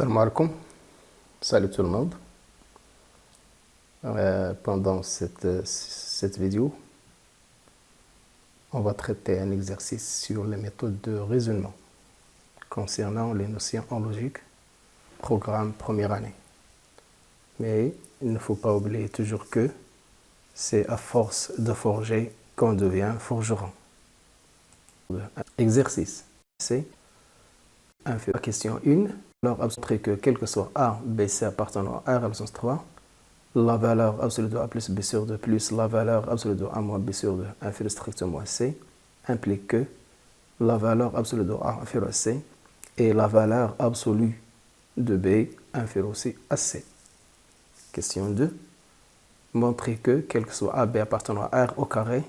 Salam alaikum, salut tout le monde. Pendant cette vidéo, on va traiter un exercice sur les méthodes de raisonnement concernant les notions en logique, programme première année. Mais il ne faut pas oublier toujours que c'est à force de forger qu'on devient forgeron. Exercice, c'est la question 1. Alors, montrer que quel que soit A, B, C appartenant à R à la puissance 3, la valeur absolue de A plus B sur 2 plus la valeur absolue de A moins B sur 2 inférieure strictement à C implique que la valeur absolue de A inférieure à C et la valeur absolue de B inférieure aussi à C. Question 2. Montrer que quel que soit A, B appartenant à R au carré,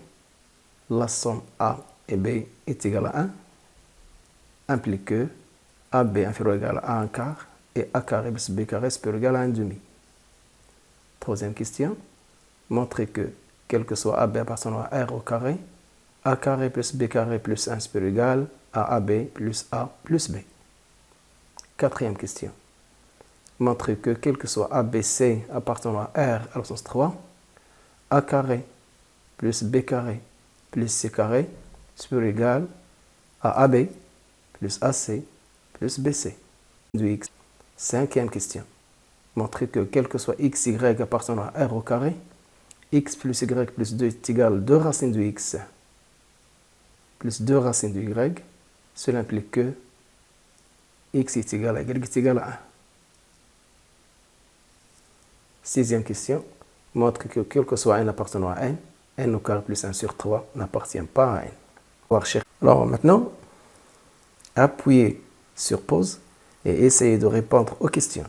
la somme A et B est égale à 1 implique que AB inférieur ou égal à 1 quart et A carré plus B carré supérieur ou égal à 1 demi. Troisième question. Montrer que, quel que soit AB appartenant à R au carré, A carré plus B carré plus 1 supérieur ou égal à AB plus A plus B. Quatrième question. Montrer que, quel que soit ABC appartenant à R à la puissance 3, A carré plus B carré plus C carré supérieur ou égal à AB plus AC plus BC du X. Cinquième question. Montrer que quel que soit x, y appartenant à R au carré, x plus y plus 2 est égal à 2 racines de x plus 2 racines de y. Cela implique que x est égal à y est égal à 1. Sixième question. Montrer que quel que soit n appartenant à n au carré plus 1 sur 3 n'appartient pas à n. Alors maintenant, appuyez sur pause et essayez de répondre aux questions.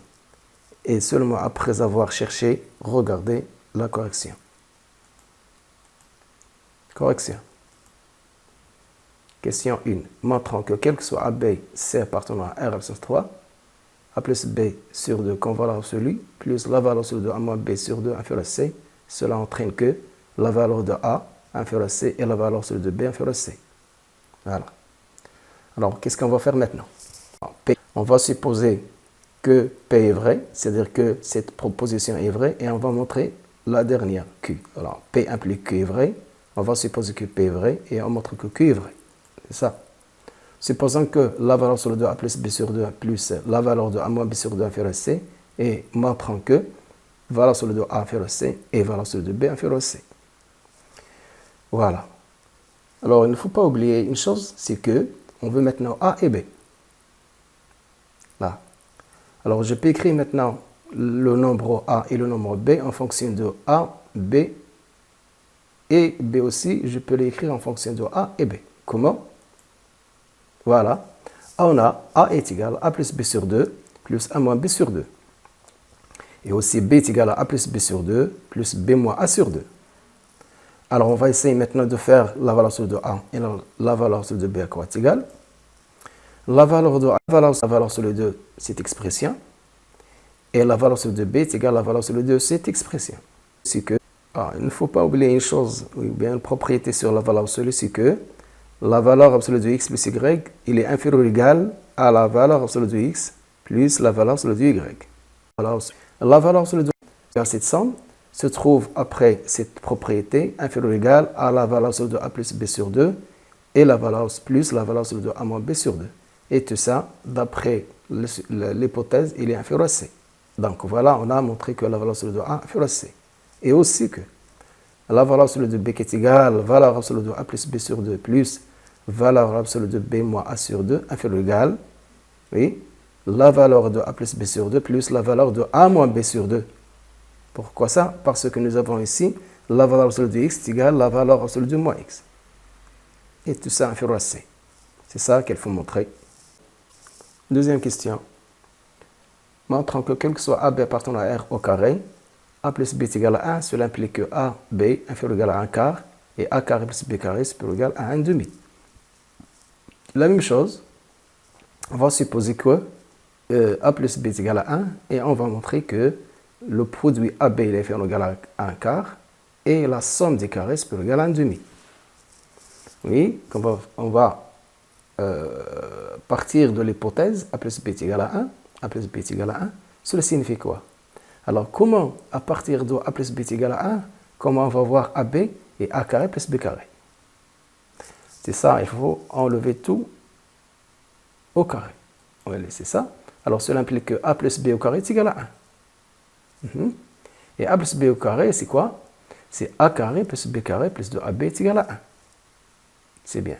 Et seulement après avoir cherché, regardez la correction. Correction. Question 1. Montrant que quel que soit AB, C appartenant à R à la puissance 3, A plus B sur 2 comme valeur absolue, plus la valeur absolue de A moins B sur 2 inférieure à C, cela entraîne que la valeur de A inférieure à C et la valeur absolue de B inférieure à C. Voilà. Alors, qu'est-ce qu'on va faire maintenant? On va supposer que P est vrai, c'est-à-dire que cette proposition est vraie, et on va montrer la dernière, Q. Alors, P implique Q est vrai, on va supposer que P est vrai, et on montre que Q est vrai. C'est ça. Supposons que la valeur sur le 2 A plus B sur 2 plus la valeur de A moins B sur 2 inférieure à C, et montrant que valeur sur le 2 A inférieure à C et valeur sur le 2 B inférieure à C. Voilà. Alors, il ne faut pas oublier une chose, c'est que on veut maintenant A et B. Là. Alors, je peux écrire maintenant le nombre A et le nombre B en fonction de A, B et B aussi. Je peux l'écrire en fonction de A et B. Comment? Voilà. On a A est égal à A plus B sur 2 plus A moins B sur 2. Et aussi B est égal à A plus B sur 2 plus B moins A sur 2. Alors, on va essayer maintenant de faire la valeur sur de A et la valeur sur de B à quoi est égale. La valeur de A, la valeur sur le 2, cette expression. Et la valeur sur le 2b est égale à la valeur sur le 2 de cette expression. C'est que, il ne faut pas oublier une chose, ou bien une propriété sur la valeur absolue, c'est que la valeur absolue de x plus y, il est inférieur ou égal à la valeur absolue de x plus la valeur absolue de y. La valeur absolue de cette somme se trouve après cette propriété inférieure ou égale à la valeur absolue de a plus b sur 2 et la valeur plus la valeur absolue de a moins b sur 2. Et tout ça, d'après l'hypothèse, il est inférieur à c. Donc voilà, on a montré que la valeur absolue de A est inférieure à C. Et aussi que la valeur absolue de B qui est égale à la valeur absolue de A plus B sur 2 plus valeur absolue de B moins A sur 2 inférieure ou égale, oui, la valeur de A plus B sur 2 plus la valeur de A moins B sur 2. Pourquoi ça? Parce que nous avons ici la valeur absolue de X est égale à la valeur absolue de moins X. Et tout ça inférieur à C. C'est ça qu'il faut montrer. Deuxième question. Montrant que quel que soit AB appartenant à R au carré, A plus B est égal à 1, cela implique que A, B inférieur ou égal à 1 quart, et A carré plus B carré supérieur ou égal à 1 demi. La même chose, on va supposer que A plus B est égal à 1, et on va montrer que le produit AB est inférieur ou égal à 1 quart, et la somme des carrés supérieur ou égal à 1 demi. Oui, on va partir de l'hypothèse A plus B est égal à 1, A plus B est égal à 1, cela signifie quoi? Alors, comment, à partir de A plus B est égal à 1, comment on va voir AB et A carré plus B carré? C'est ça, il faut enlever tout au carré. On va laisser ça. Alors, cela implique que A plus B au carré est égal à 1. Et A plus B au carré, c'est quoi? C'est A carré plus B carré plus 2AB est égal à 1. C'est bien.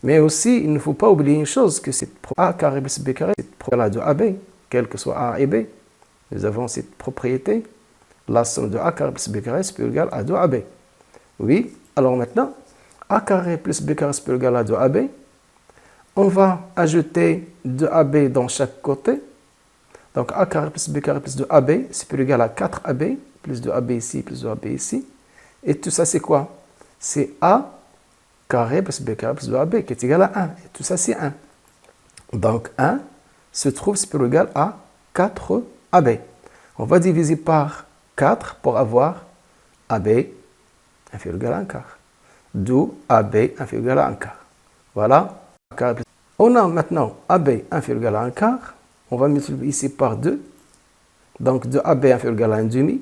Mais aussi, il ne faut pas oublier une chose, que c'est A carré plus B carré, c'est égal à 2AB, quel que soit A et B. Nous avons cette propriété, la somme de A carré plus B carré est égale à 2AB. Oui, alors maintenant, A carré plus B carré est égal à 2AB. On va ajouter 2AB dans chaque côté. Donc A carré plus B carré plus 2AB, c'est égal à 4AB, plus 2AB ici, plus 2AB ici. Et tout ça, c'est quoi? C'est A carré plus B carré plus 2AB qui est égal à 1. Et tout ça, c'est 1. Donc 1 se trouve supérieur ou égal à 4AB. On va diviser par 4 pour avoir AB inférieur ou égal à 1 quart. D'où AB inférieur ou égal à 1 quart. Voilà. On a maintenant AB inférieur ou égal à 1 quart. On va multiplier ici par 2. Donc 2AB inférieur ou égal à 1 demi.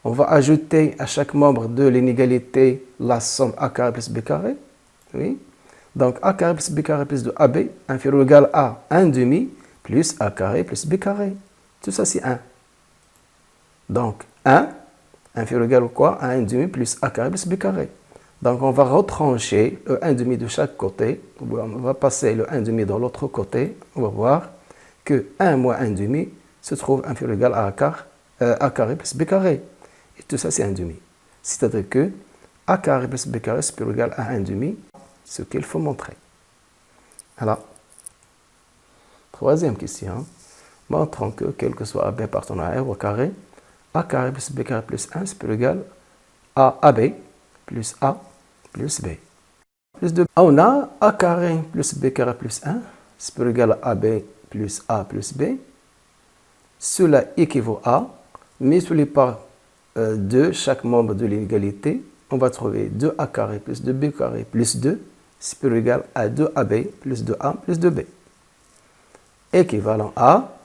On va ajouter à chaque membre de l'inégalité la somme A carré plus B carré. Oui. Donc A carré plus B carré plus 2AB inférieur ou égal à 1 demi plus A carré plus B carré. Tout ça, c'est 1. Donc 1 inférieur ou égal à quoi? À 1 demi plus A carré plus B carré. Donc on va retrancher le 1 demi de chaque côté. On va passer le 1 demi dans l'autre côté. On va voir que 1 moins 1 demi se trouve inférieur ou égal à A carré plus B carré. Et tout ça, c'est 1 demi. C'est-à-dire que A carré plus B carré est égal à 1 demi, ce qu'il faut montrer. Alors, troisième question. Montrons que, quel que soit AB appartenant à R au carré, A carré plus B carré plus 1 est égal à AB plus A plus B. Plus de... On a A carré plus B carré plus 1 est égal à AB plus A plus B. Cela équivaut à, multiplié par 2, chaque membre de l'inégalité, on va trouver 2A carré plus 2B carré plus 2, c'est égal à 2AB plus 2A plus 2B. Équivalent à,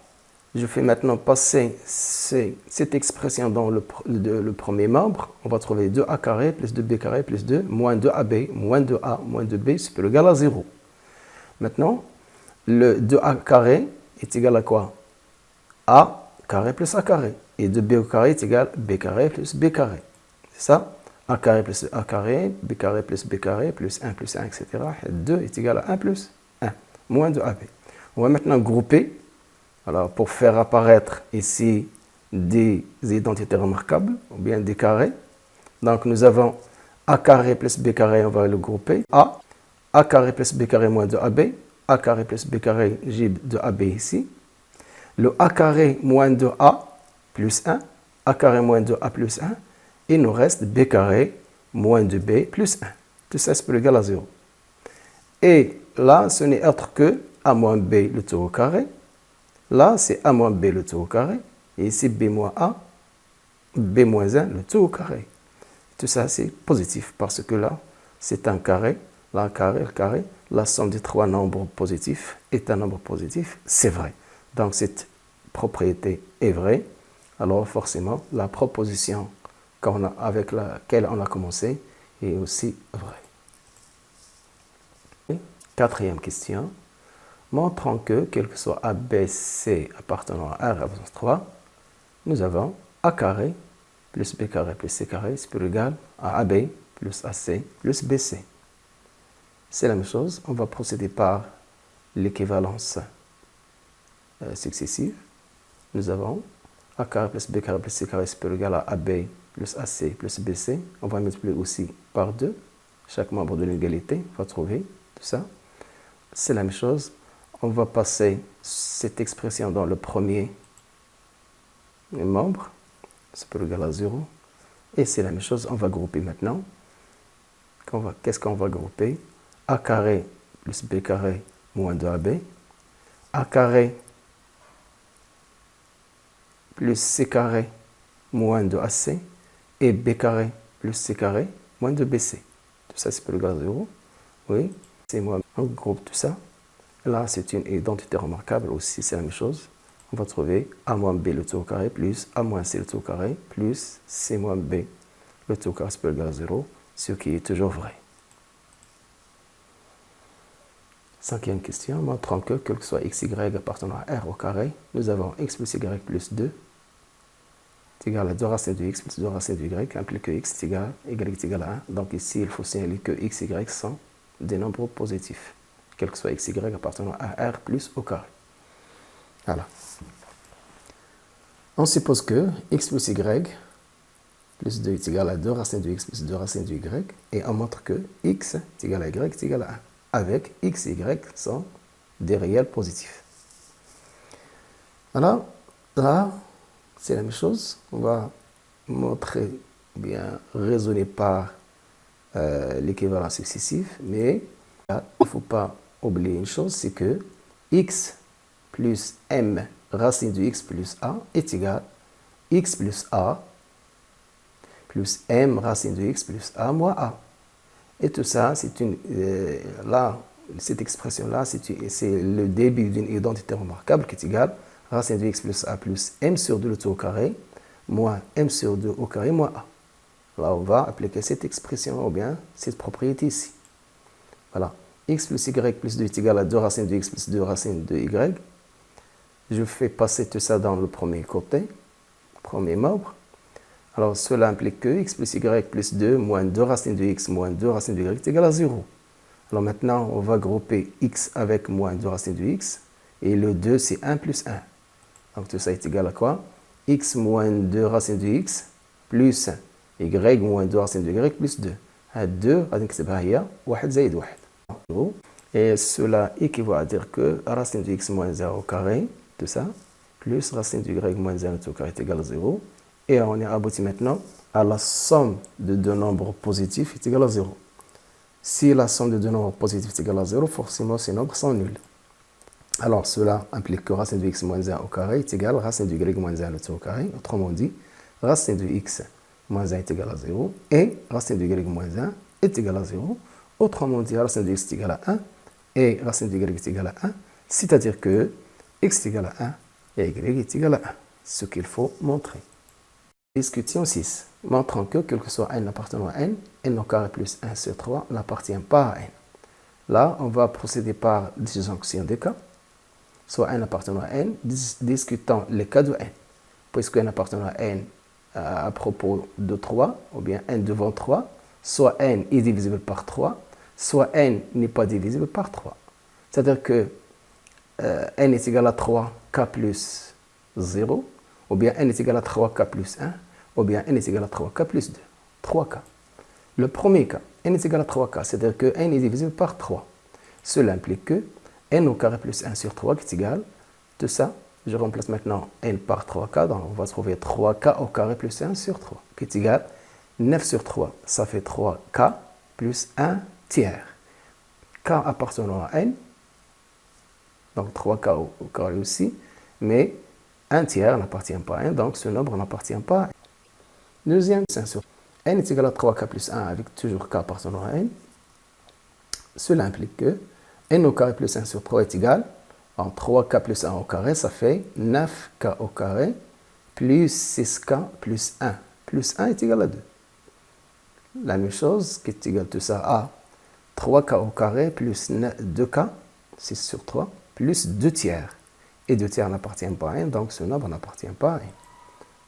je fais maintenant passer cette expression dans le premier membre, on va trouver 2A carré plus 2B carré plus 2, moins 2AB, moins 2A, moins 2B, c'est égal à 0. Maintenant, le 2A carré est égal à quoi? A carré plus A carré. Et 2B au carré est égal à B carré plus B carré. C'est ça? A carré plus A carré, B carré plus B carré, plus 1 plus 1, etc. Et 2 est égal à 1 plus 1, moins 2AB. On va maintenant grouper. Alors, pour faire apparaître ici des identités remarquables, ou bien des carrés. Donc, nous avons A carré plus B carré, on va le grouper. A carré plus B carré moins 2AB. A carré plus B carré, j'ai 2AB ici. Le A carré moins 2A plus 1, A carré moins 2A plus 1, il nous reste B carré moins 2B plus 1. Tout ça, c'est égal à 0. Et là, ce n'est autre que A moins B le tout au carré. Là, c'est A moins B le tout au carré. Et ici, B moins A, B moins 1 le tout au carré. Tout ça, c'est positif parce que là, c'est un carré. Là, un carré, le carré. La somme des trois nombres positifs est un nombre positif. C'est vrai. Donc, cette propriété est vraie. Alors, forcément, la proposition avec laquelle on a commencé est aussi vraie. Quatrième question. Montrons que, quel que soit A, B, C appartenant à R à 3, nous avons A carré plus B carré plus C carré c'est égal à AB plus AC plus BC. C'est la même chose. On va procéder par l'équivalence successive. Nous avons A carré plus B carré plus C carré c'est égal à AB plus AC plus BC. On va multiplier aussi par 2. Chaque membre de l'égalité va trouver tout ça. C'est la même chose. On va passer cette expression dans le premier membre. C'est égal à 0. Et c'est la même chose. On va grouper maintenant. Qu'est-ce qu'on va grouper? A carré plus B carré moins 2AB. A carré plus C carré moins 2AC. Et B carré plus C carré moins 2BC. Tout ça, c'est égal à 0. Oui, c'est moi. On groupe tout ça. Là, c'est une identité remarquable aussi, c'est la même chose. on va trouver a moins b le tout au carré plus a moins c le tout au carré plus c moins b le tout au carré supérieur égal à 0, ce qui est toujours vrai. Cinquième question, montrant que, quel que soit x, y appartenant à R au carré, nous avons x plus y plus 2 est égal à 2 racines de x plus 2 racines de y, implique que x est égal, y est égal à 1. Donc ici, il faut signaler que x, y sont des nombres positifs, quel que soit x, y appartenant à R plus au carré. Voilà. On suppose que x plus y plus 2 est égal à 2 racines de x plus 2 racines de y, et on montre que x est égal à y est égal à 1, avec x et y sont des réels positifs. Alors, là, c'est la même chose. On va montrer, bien raisonner par l'équivalent successif, mais là, il ne faut pas oublier une chose, c'est que x plus m racine de x plus a est égal à x plus a plus m racine de x plus a moins a. Et tout ça, c'est là, cette expression-là, c'est le début d'une identité remarquable qui est égale racine de x plus a plus m sur 2 le tout au carré moins m sur 2 au carré moins a. Là, on va appliquer cette expression ou bien cette propriété ici. Voilà. X plus y plus 2 est égal à 2 racines de x plus 2 racines de y. Je fais passer tout ça dans le premier côté, premier membre. Alors, cela implique que x plus y plus 2 moins 2 racines de x moins 2 racines de y est égal à 0. Alors maintenant, on va grouper x avec moins 2 racines de x. Et le 2, c'est 1 plus 1. Donc tout ça est égal à quoi? X moins 2 racines de x plus y moins 2 racines de y plus 2. À 2, غنكتبها هي 1 زائد 1. Et cela équivaut à dire que racine de x moins 1 au carré, tout ça, plus racine de y moins 1 au carré est égal à 0. Et on est abouti maintenant à la somme de deux nombres positifs est égale à 0. Si la somme de deux nombres positifs est égale à 0, forcément ces nombres sont nuls. Alors cela implique que racine de x moins 1 au carré est égal à racine de y moins 1 le tout au carré. Autrement dit, racine de x moins 1 est égal à 0 et racine de y moins 1 est égal à 0. Autrement dit, racine de x est égal à 1 et racine de y est égal à 1. C'est-à-dire que x est égal à 1 et y est égal à 1. Ce qu'il faut montrer. Discussion 6. Montrant que, quel que soit n appartenant à n au carré plus 1 sur 3 n'appartient pas à n. Là, on va procéder par disjonction des cas. Soit n appartenant à n, discutant les cas de n. Puisque n appartenant à n à propos de 3, ou bien n devant 3, soit n est divisible par 3, soit n n'est pas divisible par 3. C'est-à-dire que n est égal à 3k plus 0, ou bien n est égal à 3k plus 1, ou bien n est égal à 3k plus 2. 3k. Le premier cas, n est égal à 3k, c'est-à-dire que n est divisible par 3. Cela implique que n au carré plus 1 sur 3 qui est égal, tout ça, je remplace maintenant n par 3k, donc on va trouver 3k au carré plus 1 sur 3, qui est égal 9 sur 3, ça fait 3k plus 1 tiers. K appartenant à n, donc 3k au carré aussi, mais 1 tiers n'appartient pas à n, donc ce nombre n'appartient pas à n. Deuxième, 5 sur n est égal à 3k plus 1 avec toujours k appartenant à n. Cela implique que n au carré plus 1 sur 3 est égal à 3k plus 1 au carré, ça fait 9k au carré plus 6k plus 1. Plus 1 est égal à 2. La même chose qui est égal tout ça à 3k au carré plus 2k, 6 sur 3, plus 2 tiers. Et 2 tiers n'appartient pas à n, donc ce nombre n'appartient pas à n.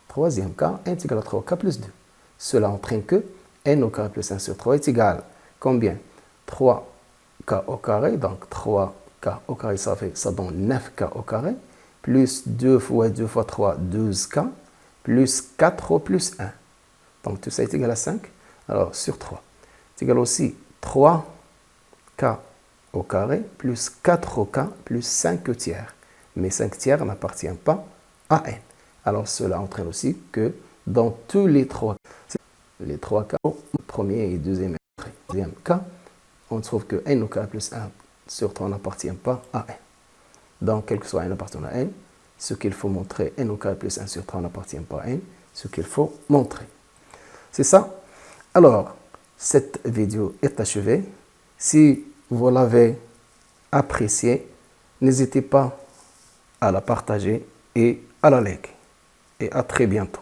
Troisième cas, n est égal à 3k plus 2. Cela entraîne que n au carré plus 1 sur 3 est égal à combien? 3k au carré, donc 3k au carré, ça donne 9k au carré, plus 2 fois 2 fois 3, 12k, plus 4 au plus 1. Donc tout ça est égal à 5, alors sur 3. C'est égal aussi 3k au carré, plus 4 au k, plus 5 tiers. Mais 5 tiers n'appartient pas à n. Alors cela entraîne aussi que dans tous les 3 cas, premier et deuxième cas, on trouve que n au carré plus 1 sur 3 n'appartient pas à n. Donc, quel que soit n appartenant à n, ce qu'il faut montrer, n au carré plus 1 sur 3 n'appartient pas à n, ce qu'il faut montrer. C'est ça. Alors, cette vidéo est achevée. Si vous l'avez appréciée, n'hésitez pas à la partager et à la leg. Et à très bientôt.